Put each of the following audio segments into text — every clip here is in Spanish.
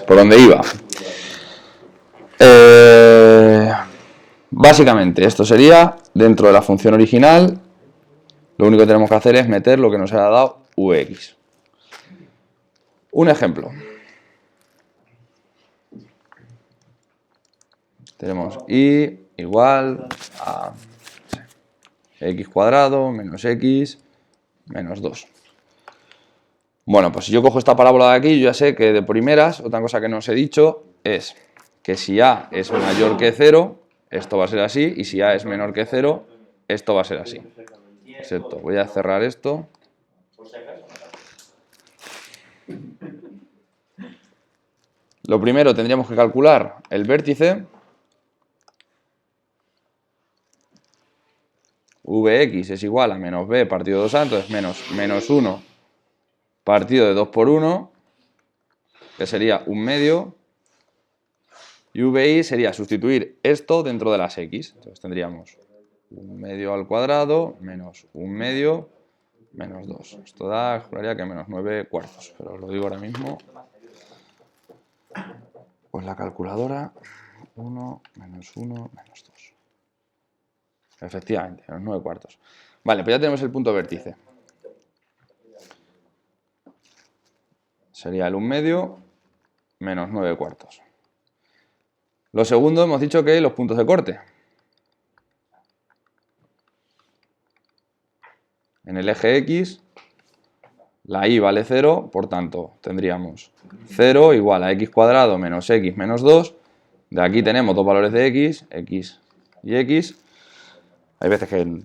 por donde iba. Básicamente, esto sería dentro de la función original. Lo único que tenemos que hacer es meter lo que nos haya dado Vx. Un ejemplo. Tenemos y igual a x cuadrado menos x menos 2. Bueno, pues si yo cojo esta parábola de aquí, yo ya sé que de primeras, otra cosa que no os he dicho es que si a es mayor que 0, esto va a ser así, y si a es menor que 0, esto va a ser así. Excepto, voy a cerrar esto. Lo primero tendríamos que calcular el vértice. Vx es igual a menos b partido 2a, entonces menos 1 partido de 2 por 1, que sería 1 medio. Y vi sería sustituir esto dentro de las x. Entonces tendríamos 1 medio al cuadrado menos 1 medio menos 2. Esto da, juraría que menos 9 cuartos, pero os lo digo ahora mismo. Pues la calculadora, 1 menos 1 menos 2. Efectivamente, menos 9 cuartos. Vale, pues ya tenemos el punto vértice. Sería el 1 medio menos 9 cuartos. Lo segundo, hemos dicho que los puntos de corte. En el eje X, la y vale 0, por tanto, tendríamos 0 igual a x cuadrado menos x menos 2. De aquí tenemos dos valores de x y x. Hay veces que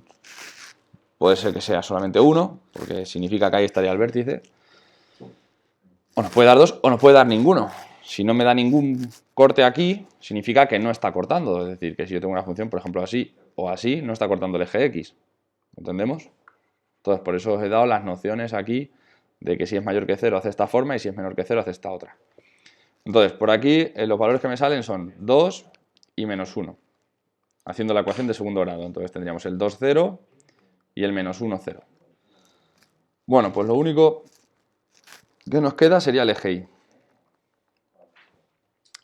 puede ser que sea solamente 1, porque significa que ahí estaría el vértice. O nos puede dar 2 o nos puede dar ninguno. Si no me da ningún corte aquí, significa que no está cortando. Es decir, que si yo tengo una función, por ejemplo, así o así, no está cortando el eje X. ¿Entendemos? Entonces, por eso os he dado las nociones aquí de que si es mayor que 0 hace esta forma y si es menor que 0 hace esta otra. Entonces, por aquí los valores que me salen son 2 y menos 1, haciendo la ecuación de segundo grado. Entonces tendríamos el 2, 0 y el menos 1, 0. Bueno, pues lo único que nos queda sería el eje y.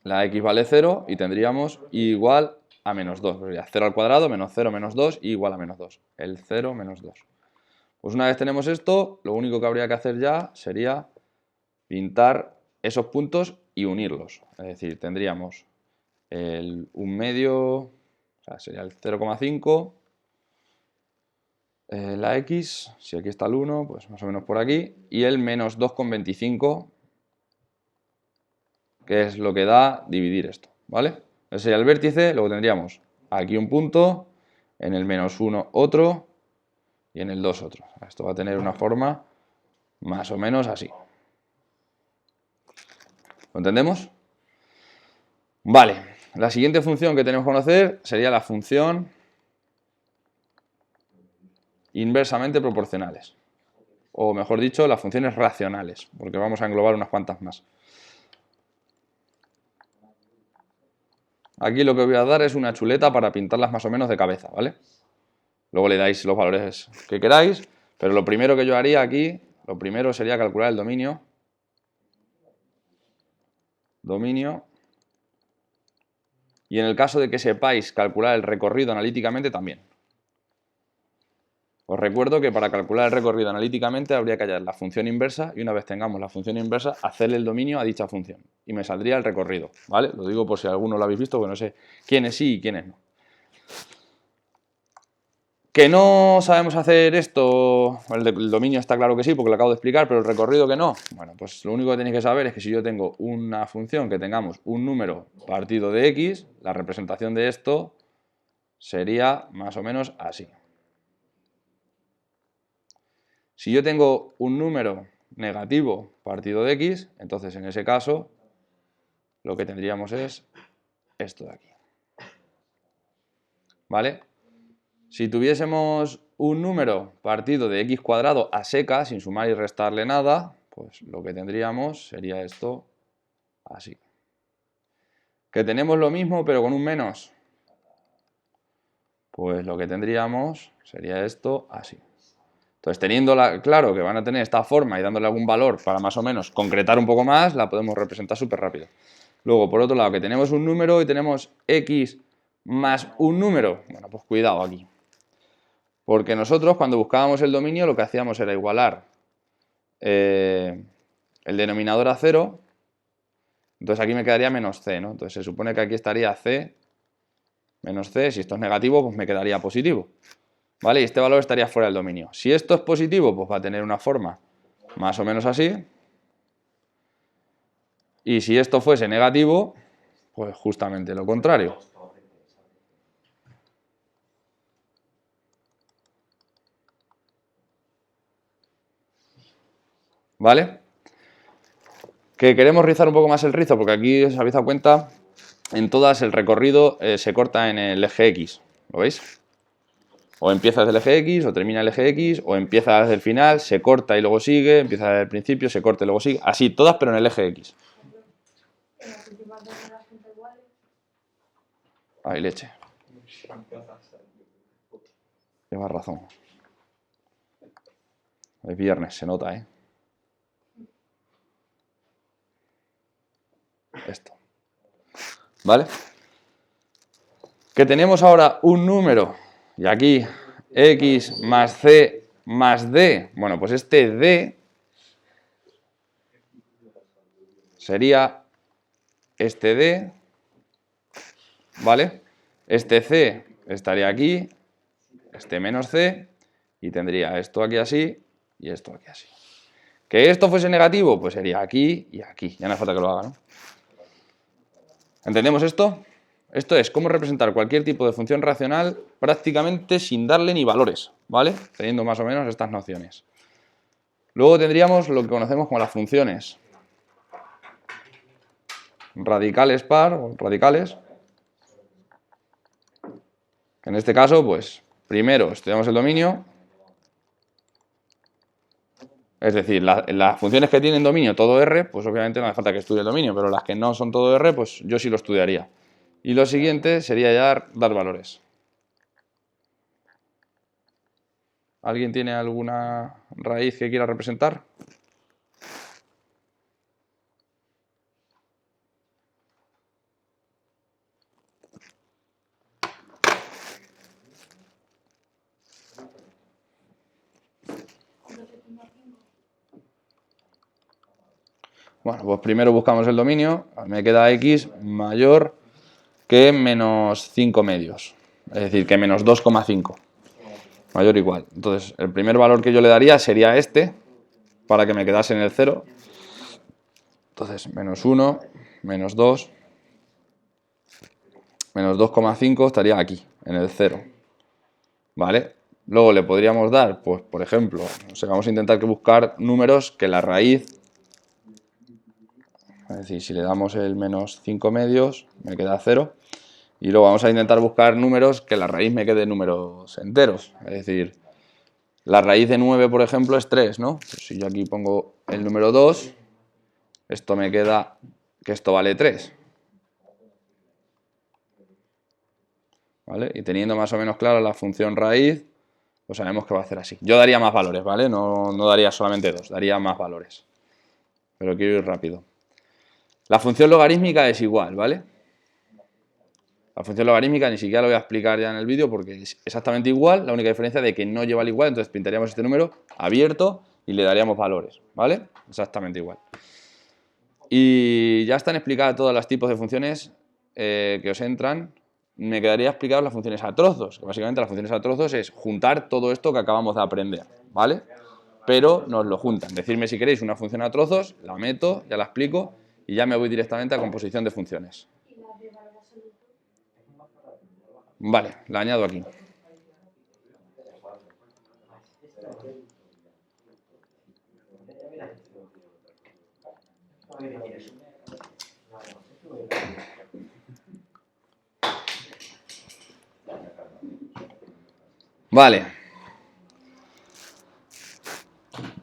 La x vale 0 y tendríamos y igual a menos 2. Sería 0 al cuadrado menos 0 menos 2 y igual a menos 2. El 0 menos 2. Pues una vez tenemos esto, lo único que habría que hacer ya sería pintar esos puntos y unirlos. Es decir, tendríamos el 1 medio, o sea, sería el 0,5, la x, si aquí está el 1, pues más o menos por aquí, y el menos 2,25, que es lo que da dividir esto, ¿vale? Ese sería el vértice, luego tendríamos aquí un punto, en el menos 1 otro, y en el 2 otro. Esto va a tener una forma más o menos así. ¿Lo entendemos? Vale, la siguiente función que tenemos que conocer sería la función inversamente proporcionales. O mejor dicho, las funciones racionales, porque vamos a englobar unas cuantas más. Aquí lo que os voy a dar es una chuleta para pintarlas más o menos de cabeza, ¿vale? Luego le dais los valores que queráis, pero lo primero que yo haría aquí, lo primero sería calcular el dominio. Y en el caso de que sepáis calcular el recorrido analíticamente también. Os recuerdo que para calcular el recorrido analíticamente habría que hallar la función inversa y una vez tengamos la función inversa, hacerle el dominio a dicha función. Y me saldría el recorrido, ¿vale? Lo digo por si alguno lo habéis visto, porque no sé quiénes sí y quiénes no. ¿Que no sabemos hacer esto? El dominio está claro que sí, porque lo acabo de explicar, pero el recorrido que no. Bueno, pues lo único que tenéis que saber es que si yo tengo una función que tengamos un número partido de x, la representación de esto sería más o menos así. Si yo tengo un número negativo partido de x, entonces en ese caso lo que tendríamos es esto de aquí. ¿Vale? Si tuviésemos un número partido de x cuadrado a seca, sin sumar y restarle nada, pues lo que tendríamos sería esto así. ¿Que tenemos lo mismo pero con un menos? Pues lo que tendríamos sería esto así. Entonces, teniendo claro que van a tener esta forma y dándole algún valor para más o menos concretar un poco más, la podemos representar súper rápido. Luego, por otro lado, que tenemos un número y tenemos x más un número. Bueno, pues cuidado aquí. Porque nosotros, cuando buscábamos el dominio, lo que hacíamos era igualar el denominador a 0. Entonces, aquí me quedaría menos c, ¿no? Entonces, se supone que aquí estaría c menos c. Si esto es negativo, pues me quedaría positivo. ¿Vale? Y este valor estaría fuera del dominio. Si esto es positivo, pues va a tener una forma más o menos así. Y si esto fuese negativo, pues justamente lo contrario. ¿Vale? Que queremos rizar un poco más el rizo, porque aquí os habéis dado cuenta, en todas el recorrido se corta en el eje X. ¿Lo veis? O empieza desde el eje X, o termina el eje X, o empieza desde el final, se corta y luego sigue, empieza desde el principio, se corta y luego sigue. Así, todas, pero en el eje X. Ay, leche. Llevas razón. Es viernes, se nota, ¿eh? Esto. ¿Vale? Que tenemos ahora un número, y aquí x más c más d. Bueno, pues este d sería este d, ¿vale? Este c estaría aquí, este menos c, y tendría esto aquí así y esto aquí así. ¿Que esto fuese negativo? Pues sería aquí y aquí. Ya no hace falta que lo haga, ¿no? ¿Entendemos esto? Esto es cómo representar cualquier tipo de función racional prácticamente sin darle ni valores, ¿vale? Teniendo más o menos estas nociones. Luego tendríamos lo que conocemos como las funciones radicales par o radicales. En este caso, pues, primero estudiamos el dominio. Es decir, las funciones que tienen dominio todo R, pues obviamente no hace falta que estudie el dominio, pero las que no son todo R, pues yo sí lo estudiaría. Y lo siguiente sería ya dar valores. ¿Alguien tiene alguna raíz que quiera representar? Bueno, pues primero buscamos el dominio. Me queda x mayor que menos 5 medios. Es decir, que menos 2,5. Mayor o igual. Entonces, el primer valor que yo le daría sería este, para que me quedase en el 0. Entonces, menos 1, menos 2, menos 2,5 estaría aquí, en el 0. ¿Vale? Luego le podríamos dar, pues, por ejemplo, no sé, vamos a intentar buscar números que la raíz, es decir, si le damos el menos 5 medios, me queda 0. Y luego vamos a intentar buscar números que la raíz me quede números enteros. Es decir, la raíz de 9, por ejemplo, es 3, ¿no? Pues si yo aquí pongo el número 2, esto me queda que esto vale 3. ¿Vale? Y teniendo más o menos clara la función raíz, pues sabemos que va a hacer así. Yo daría más valores, ¿vale? No daría solamente 2, daría más valores. Pero quiero ir rápido. La función logarítmica es igual, ¿vale? La función logarítmica ni siquiera lo voy a explicar ya en el vídeo porque es exactamente igual, la única diferencia de que no lleva el igual, entonces pintaríamos este número abierto y le daríamos valores, ¿vale? Exactamente igual. Y ya están explicadas todos los tipos de funciones que os entran. Me quedaría explicar las funciones a trozos, que básicamente las funciones a trozos es juntar todo esto que acabamos de aprender, ¿vale? Pero nos lo juntan. Decidme si queréis una función a trozos, la meto, ya la explico y ya me voy directamente a composición de funciones. Vale, la añado aquí. Vale.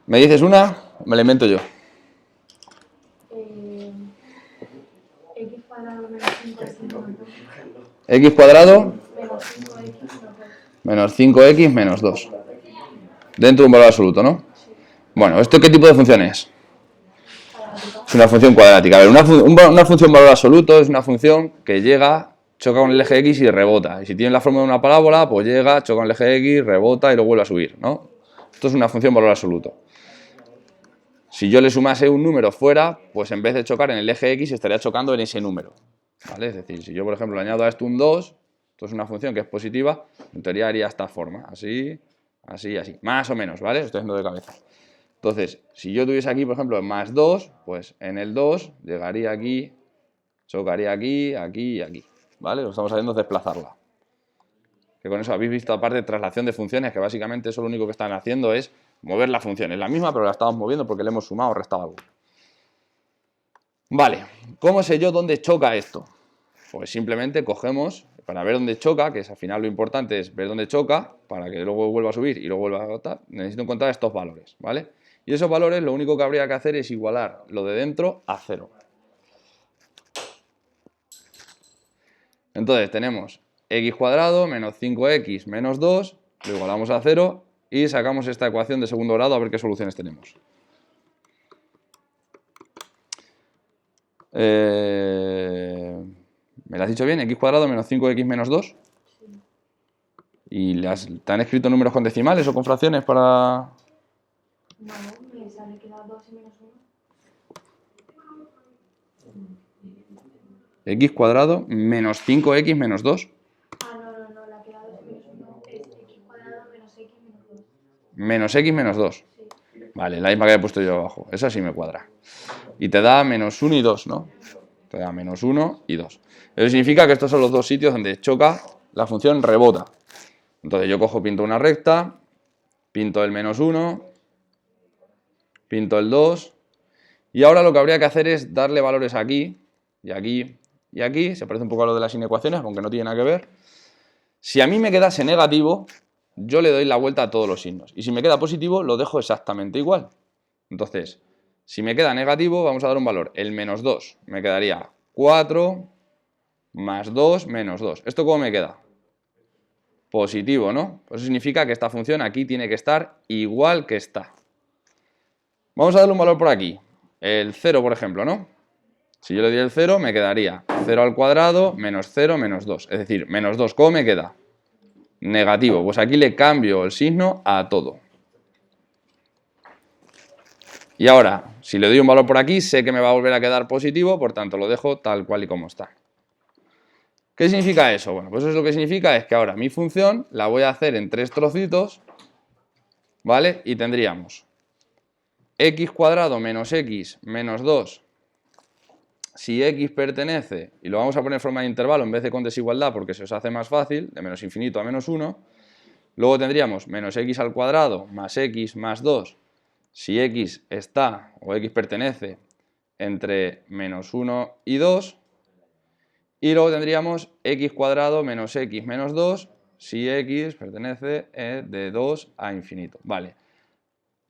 ¿Me dices una? Me la invento yo. X cuadrado menos 5x X cuadrado menos 5x menos 5x menos 2. Dentro de un valor absoluto, ¿no? Bueno, ¿esto qué tipo de función es? Es una función cuadrática. A ver, una función valor absoluto es una función que llega, choca con el eje X y rebota. Y si tiene la forma de una parábola, pues llega, choca con el eje X, rebota y luego vuelve a subir, ¿no? Esto es una función valor absoluto. Si yo le sumase un número fuera, pues en vez de chocar en el eje X, estaría chocando en ese número, ¿vale? Es decir, si yo, por ejemplo, le añado a esto un 2, esto es una función que es positiva, en teoría haría esta forma, así, así, así, más o menos, ¿vale? Estoy haciendo de cabeza. Entonces, si yo tuviese aquí, por ejemplo, más 2, pues en el 2 llegaría aquí, chocaría aquí, aquí y aquí, ¿vale? Lo que estamos haciendo es desplazarla. Que con eso habéis visto, aparte, traslación de funciones, que básicamente eso lo único que están haciendo es mover la función. Es la misma, pero la estamos moviendo porque le hemos sumado o restado algo. Vale, ¿cómo sé yo dónde choca esto? Pues simplemente cogemos, para ver dónde choca, que es al final lo importante es ver dónde choca, para que luego vuelva a subir y luego vuelva a agotar, necesito encontrar estos valores, ¿vale? Y esos valores lo único que habría que hacer es igualar lo de dentro a 0. Entonces tenemos x cuadrado menos 5x menos 2, lo igualamos a 0 y sacamos esta ecuación de segundo grado a ver qué soluciones tenemos. ¿Me lo has dicho bien? X cuadrado menos 5x menos 2. ¿Y te han escrito números con decimales o con fracciones para...? No, me sale que da 2 y menos 1. X cuadrado menos 5x menos 2. No, la que da 2 y menos 1 es x cuadrado menos x menos 2. Menos x menos 2. Sí. Vale, la misma que he puesto yo abajo. Esa sí me cuadra. Y te da menos 1 y 2, ¿no? Te da menos 1 y 2. Eso significa que estos son los dos sitios donde choca la función rebota. Entonces yo cojo, pinto una recta, pinto el menos 1, pinto el 2, y ahora lo que habría que hacer es darle valores aquí, y aquí, y aquí. Se parece un poco a lo de las inecuaciones, aunque no tiene nada que ver. Si a mí me quedase negativo, yo le doy la vuelta a todos los signos. Y si me queda positivo, lo dejo exactamente igual. Entonces, si me queda negativo, vamos a dar un valor. El menos 2 me quedaría 4 más 2 menos 2. ¿Esto cómo me queda? Positivo, ¿no? Pues eso significa que esta función aquí tiene que estar igual que está. Vamos a darle un valor por aquí. El 0, por ejemplo, ¿no? Si yo le doy el 0, me quedaría 0 al cuadrado menos 0 menos 2. Es decir, menos 2, ¿cómo me queda? Negativo. Pues aquí le cambio el signo a todo. Y ahora, si le doy un valor por aquí, sé que me va a volver a quedar positivo, por tanto lo dejo tal cual y como está. ¿Qué significa eso? Bueno, pues eso lo que significa es que ahora mi función la voy a hacer en 3 trocitos, ¿vale? Y tendríamos x cuadrado menos x menos 2 si x pertenece, y lo vamos a poner en forma de intervalo en vez de con desigualdad porque se os hace más fácil, de menos infinito a menos 1. Luego tendríamos menos x al cuadrado más x más 2 si x está o x pertenece entre menos 1 y 2. Y luego tendríamos x cuadrado menos x menos 2 si x pertenece de 2 a infinito. Vale.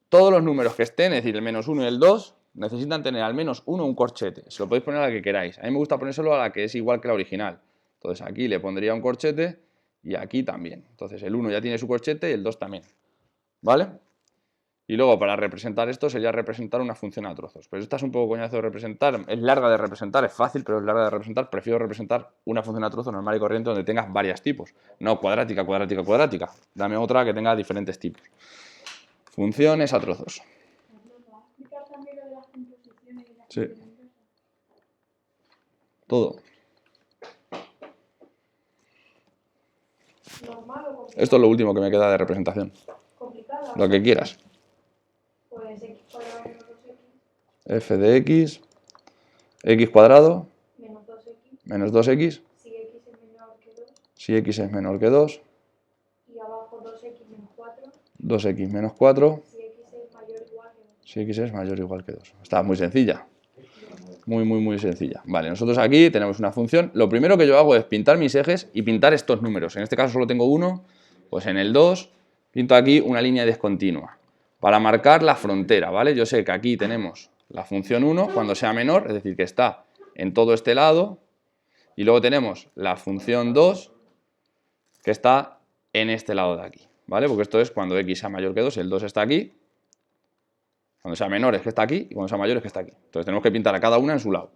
Todos los números que estén, es decir, el menos 1 y el 2, necesitan tener al menos uno un corchete. Se lo podéis poner a la que queráis. A mí me gusta ponérselo a la que es igual que la original. Entonces aquí le pondría un corchete y aquí también. Entonces el 1 ya tiene su corchete y el 2 también. ¿Vale? Y luego para representar esto sería representar una función a trozos. Pero esta es un poco coñazo de representar. Es larga de representar, es fácil, pero es larga de representar. Prefiero representar una función a trozos normal y corriente donde tengas varios tipos. No cuadrática, cuadrática, cuadrática. Dame otra que tenga diferentes tipos. Funciones a trozos. Sí. Todo. Esto es lo último que me queda de representación. Lo que quieras. Pues x cuadrado menos 2x. F de x, x cuadrado Menos 2x. Si x es menor que 2. Y abajo 2x menos 4. 2x menos 4. Si x es mayor o igual que 2. Si x es mayor o igual que 2. Está muy sencilla. Muy sencilla. Vale, nosotros aquí tenemos una función. Lo primero que yo hago es pintar mis ejes y pintar estos números. En este caso solo tengo uno, pues en el 2 pinto aquí una línea discontinua para marcar la frontera, ¿vale? Yo sé que aquí tenemos la función 1 cuando sea menor, es decir, que está en todo este lado, y luego tenemos la función 2 que está en este lado de aquí, ¿vale? Porque esto es cuando x sea mayor que 2, el 2 está aquí. Cuando sea menor es que está aquí y cuando sea mayor es que está aquí. Entonces tenemos que pintar a cada una en su lado.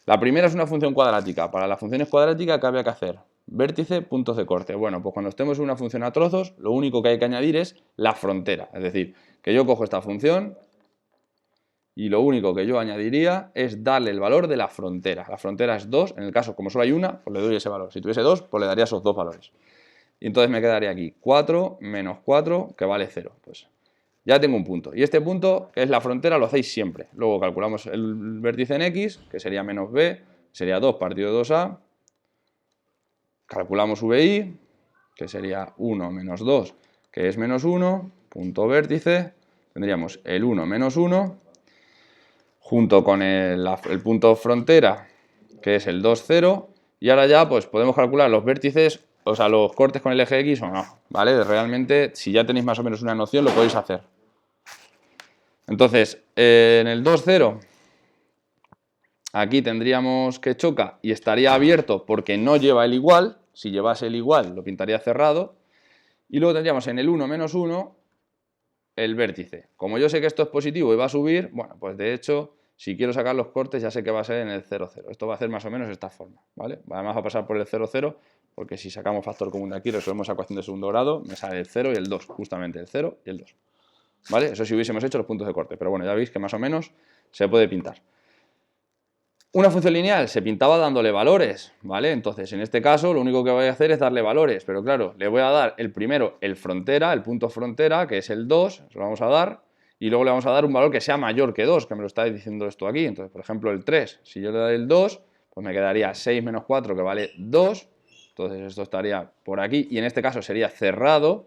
La primera es una función cuadrática. Para las funciones cuadráticas, ¿qué había que hacer? Vértice, puntos de corte. Bueno, pues cuando estemos en una función a trozos, lo único que hay que añadir es la frontera. Es decir, que yo cojo esta función y lo único que yo añadiría es darle el valor de la frontera. La frontera es 2, en el caso, como solo hay una, pues le doy ese valor. Si tuviese 2, pues le daría esos dos valores. Y entonces me quedaría aquí 4 menos 4, que vale 0. Pues ya tengo un punto. Y este punto, que es la frontera, lo hacéis siempre. Luego calculamos el vértice en x, que sería menos b, sería 2 partido de 2a. Calculamos vi, que sería 1 menos 2, que es menos 1, punto vértice. Tendríamos el 1 menos 1, junto con el punto frontera, que es el 2, 0. Y ahora ya pues podemos calcular los vértices, o sea, los cortes con el eje X o no, ¿vale? Realmente, si ya tenéis más o menos una noción, lo podéis hacer. Entonces, en el 2, 0, aquí tendríamos que choca y estaría abierto porque no lleva el igual. Si llevase el igual, lo pintaría cerrado. Y luego tendríamos en el 1 menos 1 el vértice. Como yo sé que esto es positivo y va a subir, bueno, pues de hecho, si quiero sacar los cortes, ya sé que va a ser en el 0, 0. Esto va a hacer más o menos esta forma, ¿vale? Además va a pasar por el 0, 0, porque si sacamos factor común de aquí, resolvemos esa ecuación de segundo grado, me sale el 0 y el 2, justamente el 0 y el 2. ¿Vale? Eso si hubiésemos hecho los puntos de corte, pero bueno, ya veis que más o menos se puede pintar. Una función lineal se pintaba dándole valores, ¿vale? Entonces, en este caso, lo único que voy a hacer es darle valores, pero claro, le voy a dar el primero, el frontera, el punto frontera, que es el 2, se lo vamos a dar, y luego le vamos a dar un valor que sea mayor que 2, que me lo está diciendo esto aquí. Entonces, por ejemplo, el 3, si yo le doy el 2, pues me quedaría 6 menos 4, que vale 2, entonces esto estaría por aquí, y en este caso sería cerrado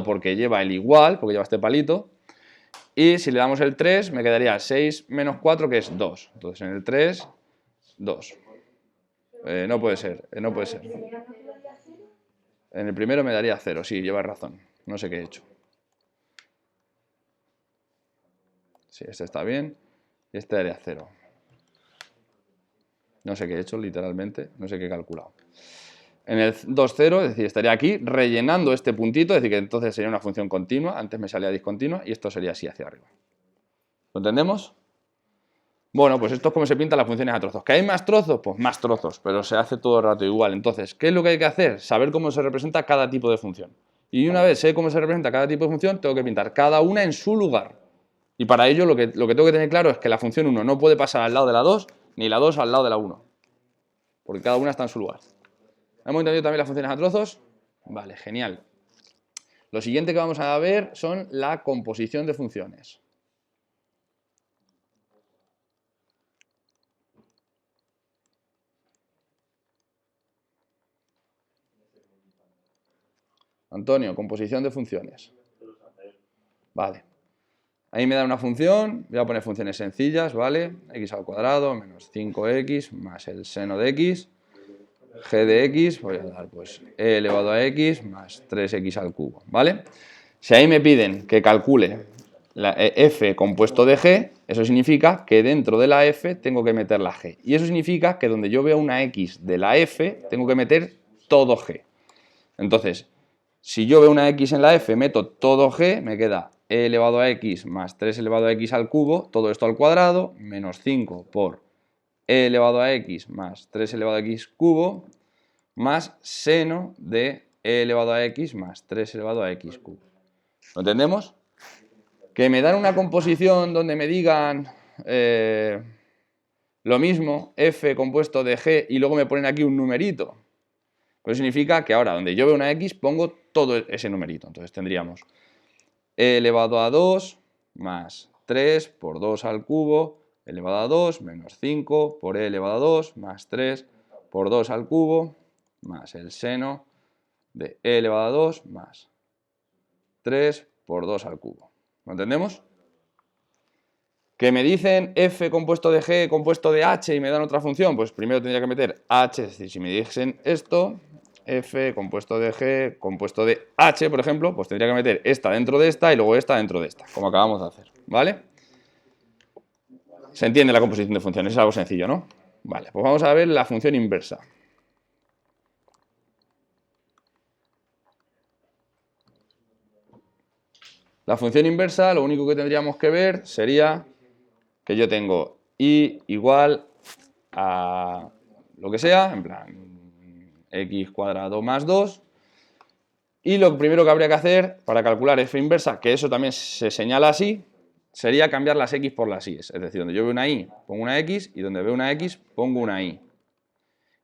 porque lleva el igual, porque lleva este palito. Y si le damos el 3, me quedaría 6 menos 4, que es 2. Entonces en el 3, 2. No puede ser, no puede ser. En el primero me daría 0, sí, llevas razón. No sé qué he hecho. Sí, este está bien. Y este daría 0. No sé qué he hecho, literalmente. No sé qué he calculado. En el 2, 0, es decir, estaría aquí rellenando este puntito, es decir, que entonces sería una función continua. Antes me salía discontinua y esto sería así hacia arriba. ¿Lo entendemos? Bueno, pues esto es como se pintan las funciones a trozos. ¿Que hay más trozos? Pues más trozos, pero se hace todo el rato igual. Entonces, ¿qué es lo que hay que hacer? Saber cómo se representa cada tipo de función. Y una vez sé cómo se representa cada tipo de función, tengo que pintar cada una en su lugar. Y para ello lo que tengo que tener claro es que la función 1 no puede pasar al lado de la 2, ni la 2 al lado de la 1. Porque cada una está en su lugar. ¿Hemos entendido también las funciones a trozos? Vale, genial. Lo siguiente que vamos a ver son la composición de funciones. Antonio, composición de funciones. Vale. Ahí me da una función, voy a poner funciones sencillas, ¿vale? X al cuadrado menos 5x más el seno de x. G de x, voy a dar pues e elevado a x más 3x al cubo, ¿vale? Si ahí me piden que calcule la f compuesto de g, eso significa que dentro de la f tengo que meter la g. Y eso significa que donde yo veo una x de la f, tengo que meter todo g. Entonces, si yo veo una x en la f, meto todo g, me queda e elevado a x más 3 elevado a x al cubo, todo esto al cuadrado, menos 5 por e elevado a x más 3 elevado a x cubo, más seno de e elevado a x más 3 elevado a x cubo. ¿Lo entendemos? Que me dan una composición donde me digan lo mismo, f compuesto de g, y luego me ponen aquí un numerito. Pues significa que ahora donde yo veo una x pongo todo ese numerito. Entonces tendríamos e elevado a 2 más 3 por 2 al cubo elevado a 2 menos 5 por e elevado a 2 más 3 por 2 al cubo más el seno de e elevado a 2 más 3 por 2 al cubo. ¿Lo entendemos? Que me dicen f compuesto de g compuesto de h y me dan otra función, pues primero tendría que meter h, es decir, si me dicen esto, f compuesto de g compuesto de h, por ejemplo, pues tendría que meter esta dentro de esta y luego esta dentro de esta, como acabamos de hacer, ¿vale? Se entiende la composición de funciones, es algo sencillo, ¿no? Vale, pues vamos a ver la función inversa. La función inversa, lo único que tendríamos que ver sería que yo tengo y igual a lo que sea, en plan x cuadrado más 2. Y lo primero que habría que hacer para calcular f inversa, que eso también se señala así, sería cambiar las x por las y. Es decir, donde yo veo una y, pongo una x, y donde veo una x, pongo una y.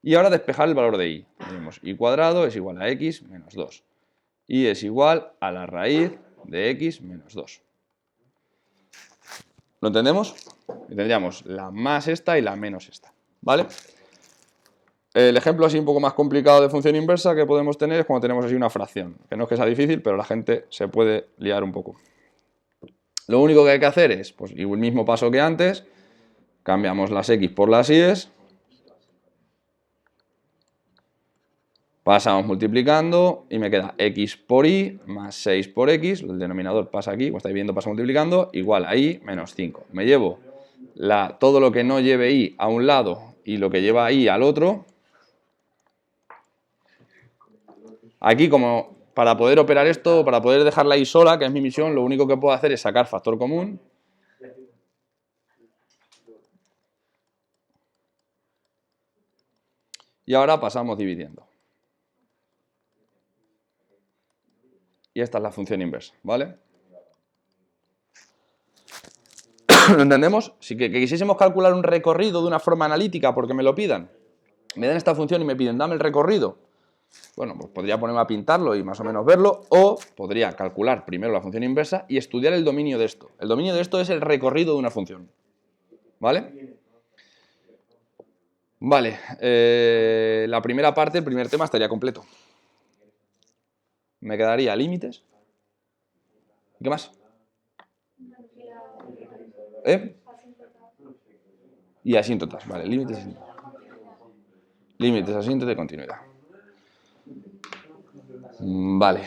Y ahora despejar el valor de y. Tenemos y cuadrado es igual a x menos 2. Y es igual a la raíz de x menos 2. ¿Lo entendemos? Y tendríamos la más esta y la menos esta. ¿Vale? El ejemplo así un poco más complicado de función inversa que podemos tener es cuando tenemos así una fracción. Que no es que sea difícil, pero la gente se puede liar un poco. Lo único que hay que hacer es, pues, el mismo paso que antes, cambiamos las x por las y, pasamos multiplicando y me queda x por y más 6 por x, el denominador pasa aquí, como estáis viendo pasa multiplicando, igual a y menos 5. Me llevo todo lo que no lleve y a un lado y lo que lleva y al otro. Aquí, como para poder operar esto, para poder dejarla ahí sola, que es mi misión, lo único que puedo hacer es sacar factor común. Y ahora pasamos dividiendo. Y esta es la función inversa, ¿vale? ¿Lo entendemos? Si que quisiésemos calcular un recorrido de una forma analítica porque me lo pidan, me dan esta función y me piden, dame el recorrido. Bueno, pues podría ponerme a pintarlo y más o menos verlo, o podría calcular primero la función inversa y estudiar el dominio de esto. El dominio de esto es el recorrido de una función. ¿Vale? Vale, la primera parte, el primer tema estaría completo. Me quedaría límites. ¿Y qué más? Y asíntotas, vale, límites y asíntotas. Límites, asíntotas y continuidad. Vale.